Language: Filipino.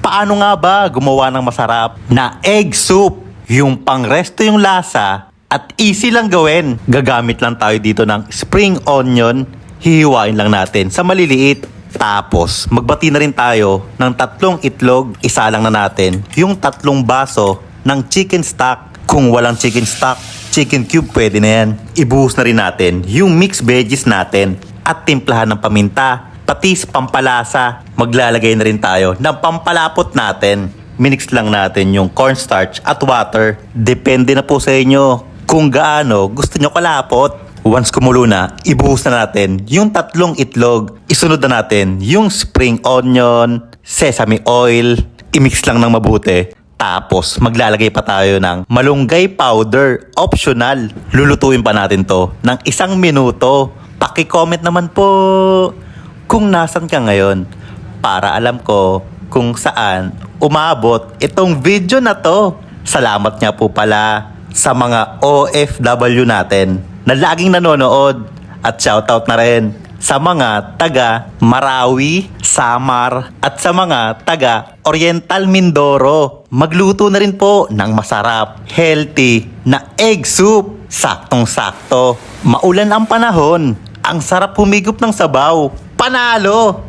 Paano nga ba gumawa ng masarap na egg soup? Yung pang-resto yung lasa at easy lang gawin. Gagamit lang tayo dito ng spring onion. Hihiwain lang natin sa maliliit. Tapos magbati na rin tayo ng 3 itlog. Isa lang na natin yung 3 baso ng chicken stock. Kung walang chicken stock, chicken cube pwede na yan. Ibuhos na rin natin yung mixed veggies natin at timplahan ng paminta. Pati sa pampalasa, maglalagay na rin tayo ng pampalapot natin. Minix lang natin yung cornstarch at water. Depende na po sa inyo kung gaano gusto nyo kalapot. Once kumulo na, ibuhos na natin yung 3 itlog. Isunod na natin yung spring onion, sesame oil. I-mix lang ng mabuti. Tapos maglalagay pa tayo ng malunggay powder. Optional. Lulutuin pa natin to ng 1 minuto. Paki-comment naman po kung nasan ka ngayon para alam ko kung saan umabot itong video na to. Salamat nga po pala sa mga OFW natin na laging nanonood at shoutout na rin sa mga taga Marawi, Samar at sa mga taga Oriental Mindoro. Magluto na rin po ng masarap, healthy na egg soup. Saktong-sakto. Maulan ang panahon. Ang sarap humigop ng sabaw. Panalo!